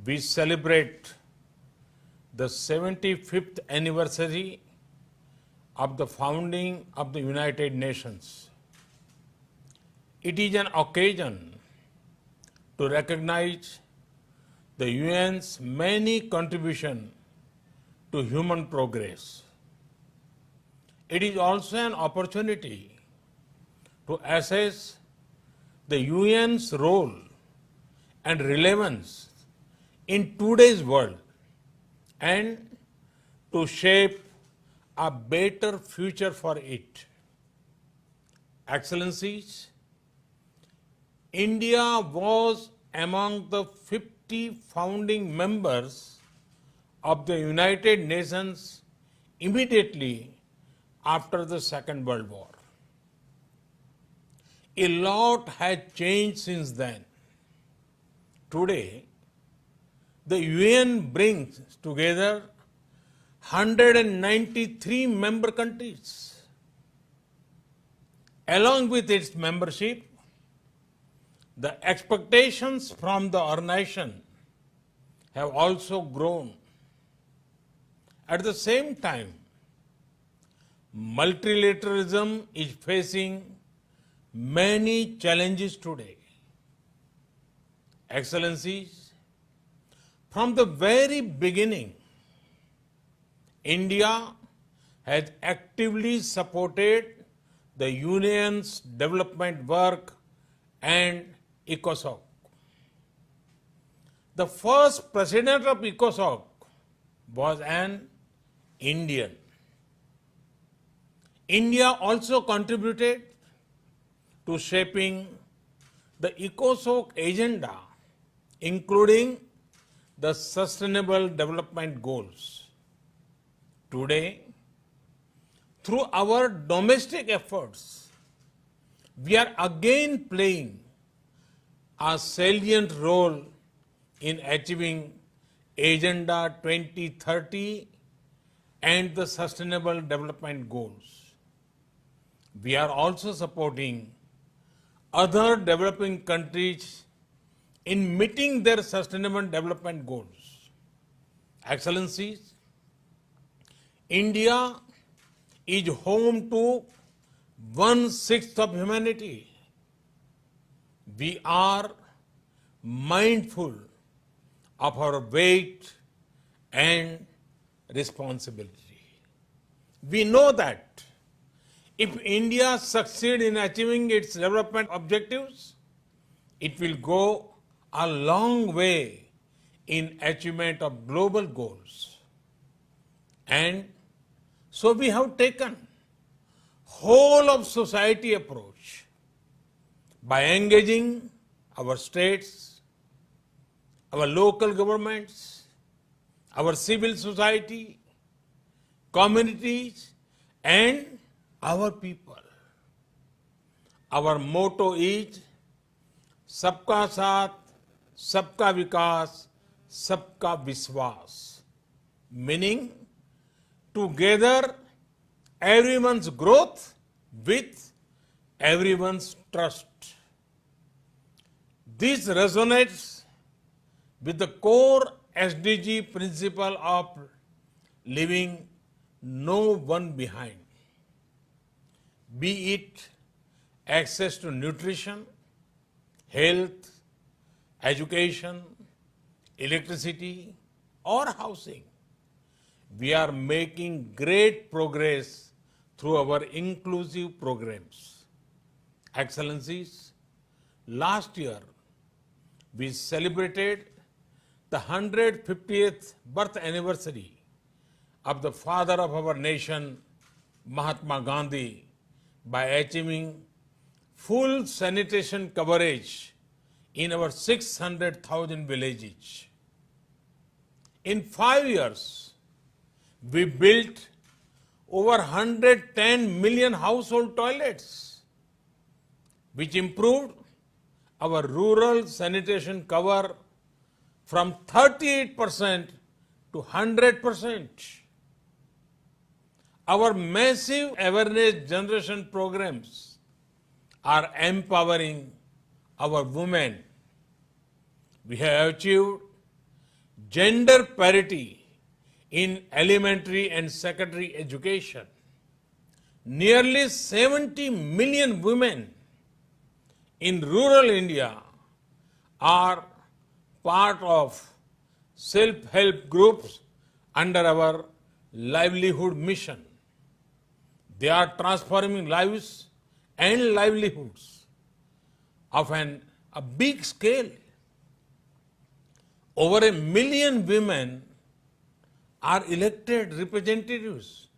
we celebrate the 75th anniversary of the founding of the United Nations. It is an occasion to recognize the UN's many contributions to human progress. It is also an opportunity to assess the UN's role and relevance in today's world and to shape a better future for it. Excellencies, India was among the 50 founding members of the United Nations immediately after the Second World War. A lot has changed since then. Today, the UN brings together 193 member countries. Along with its membership, the expectations from the organization have also grown. At the same time, multilateralism is facing many challenges today. Excellencies, from the very beginning, India has actively supported the Union's development work and ECOSOC. The first president of ECOSOC was an Indian. India also contributed to shaping the ECOSOC agenda, including the Sustainable Development Goals. Today, through our domestic efforts, we are again playing a salient role in achieving Agenda 2030 and the Sustainable Development Goals. We are also supporting other developing countries in meeting their Sustainable Development Goals. Excellencies, India is home to 1/6 of humanity. We are mindful of our weight and responsibility. We know that if India succeeds in achieving its development objectives, it will go a long way in achievement of global goals. And so we have taken whole of society approach by engaging our states, our local governments, our civil society, communities, and our people. Our motto is Sabka Saath, Sabka Vikas, Sabka Viswas, meaning together everyone's growth with everyone's trust. This resonates with the core SDG principle of leaving no one behind, be it access to nutrition, health, education, electricity, or housing. We are making great progress through our inclusive programs. Excellencies, last year we celebrated the 150th birth anniversary of the father of our nation, Mahatma Gandhi, by achieving full sanitation coverage in our 600,000 villages. In 5 years, we built over 110 million household toilets, which improved our rural sanitation cover from 38% to 100%. Our massive awareness generation programs are empowering our women. We have achieved gender parity in elementary and secondary education. Nearly 70 million women in rural India are part of self-help groups under our livelihood mission. They are transforming lives and livelihoods of a big scale. Over 1 million women are elected representatives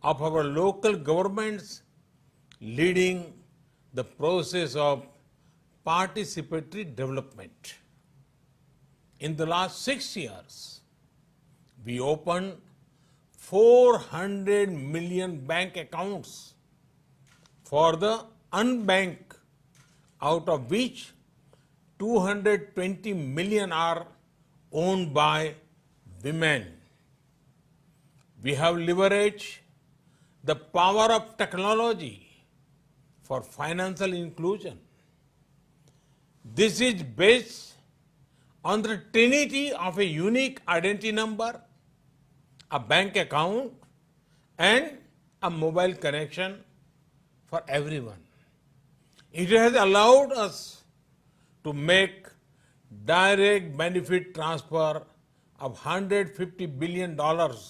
of our local governments, leading the process of participatory development. In the last 6 years, we opened 400 million bank accounts for the unbanked, out of which 220 million are owned by women. We have leveraged the power of technology for financial inclusion. This is based on the trinity of a unique identity number, a bank account, and a mobile connection for everyone. It has allowed us to make direct benefit transfer of $150 billion to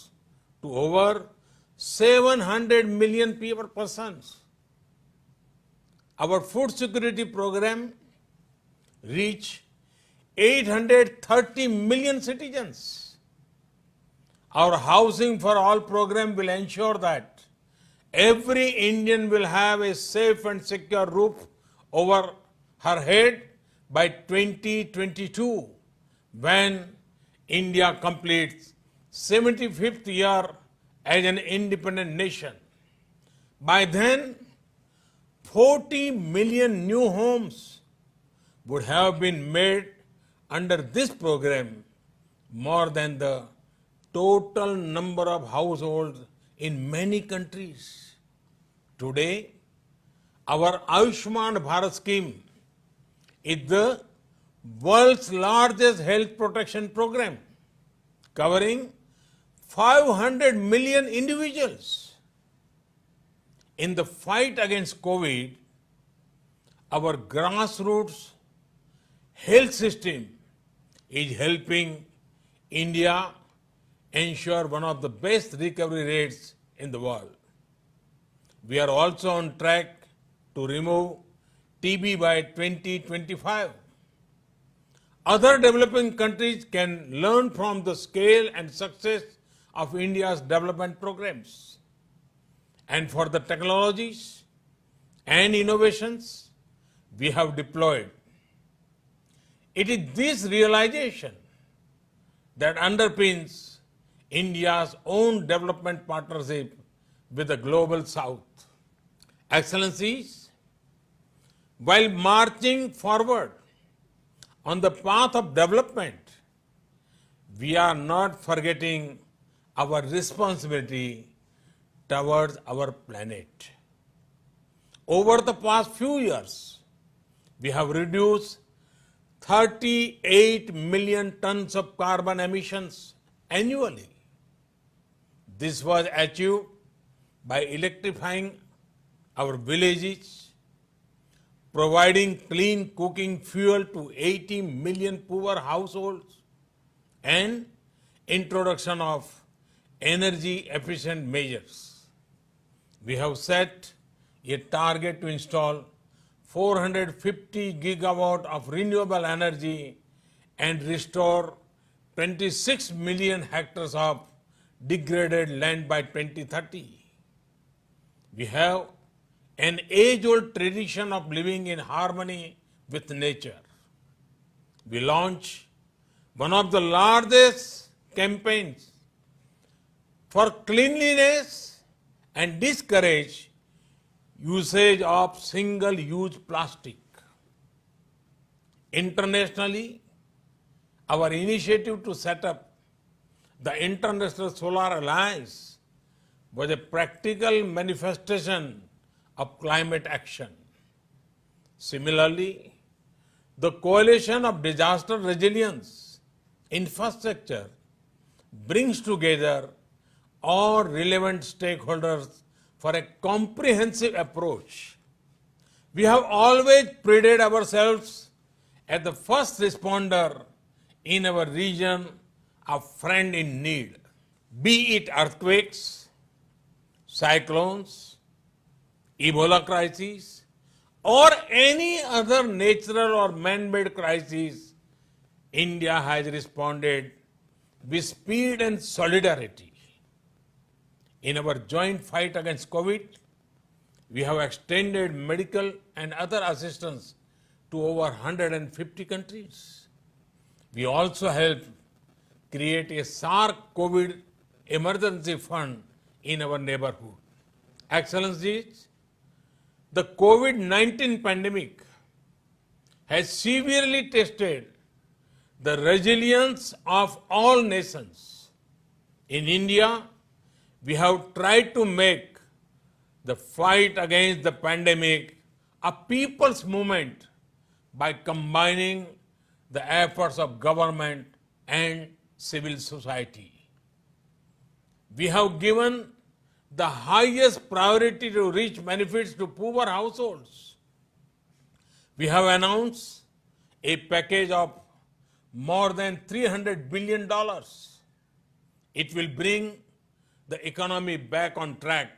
over 700 million persons. Our food security program reached 830 million citizens. Our Housing for All program will ensure that every Indian will have a safe and secure roof over her head by 2022, when India completes 75th year as an independent nation. By then, 40 million new homes would have been made under this program, more than the total number of households in many countries. Today, our Ayushman Bharat scheme is the world's largest health protection program, covering 500 million individuals. In the fight against COVID, our grassroots health system is helping India ensure one of the best recovery rates in the world. We are also on track to remove TB by 2025. Other developing countries can learn from the scale and success of India's development programs. And for the technologies and innovations we have deployed, it is this realization that underpins India's own development partnership with the Global South. Excellencies, while marching forward on the path of development, we are not forgetting our responsibility towards our planet. Over the past few years, we have reduced 38 million tons of carbon emissions annually. This was achieved by electrifying our villages, providing clean cooking fuel to 80 million poor households, and introduction of energy efficient measures. We have set a target to install 450 gigawatt of renewable energy and restore 26 million hectares of degraded land by 2030. We have an age-old tradition of living in harmony with nature. We launched one of the largest campaigns for cleanliness and discourage usage of single-use plastic. Internationally, our initiative to set up the International Solar Alliance was a practical manifestation of climate action. Similarly, the Coalition of Disaster Resilience infrastructure brings together all relevant stakeholders for a comprehensive approach. We have always prided ourselves as the first responder in our region, a friend in need. Be it earthquakes, cyclones, Ebola crises, or any other natural or man-made crisis, India has responded with speed and solidarity. In our joint fight against COVID, we have extended medical and other assistance to over 150 countries. We also helped create a SARC COVID emergency fund in our neighborhood. Excellencies, the COVID-19 pandemic has severely tested the resilience of all nations. In India, we have tried to make the fight against the pandemic a people's movement by combining the efforts of government and civil society. We have given the highest priority to reach benefits to poor households. We have announced a package of more than $300 billion. It will bring the economy back on track,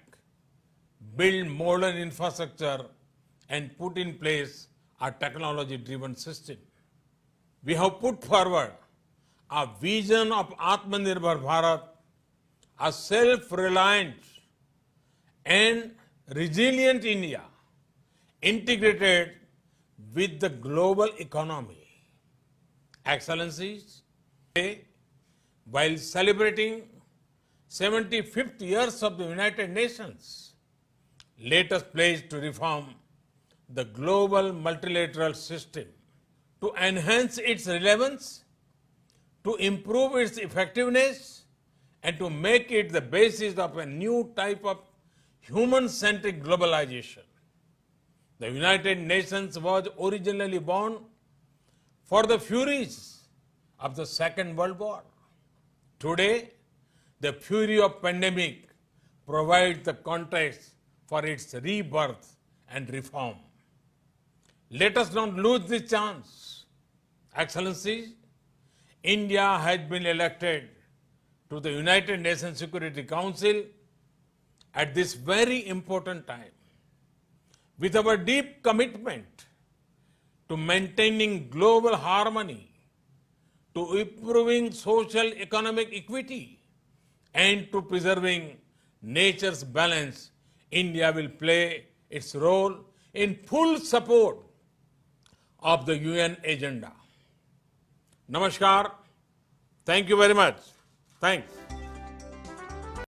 build modern infrastructure, and put in place a technology-driven system. We have put forward a vision of Atmanirbhar Bharat, a self-reliant and resilient India integrated with the global economy. Excellencies, today, while celebrating 75th years of the United Nations, let us pledge to reform the global multilateral system, to enhance its relevance, to improve its effectiveness, and to make it the basis of a new type of human-centric globalization. The United Nations was originally born for the furies of the Second World War. Today, the fury of pandemic provides the context for its rebirth and reform. Let us not lose this chance. Excellencies, India has been elected to the United Nations Security Council at this very important time. With our deep commitment to maintaining global harmony, to improving social economic equity, and to preserving nature's balance, India will play its role in full support of the UN agenda. Namaskar. Thank you very much. Thanks.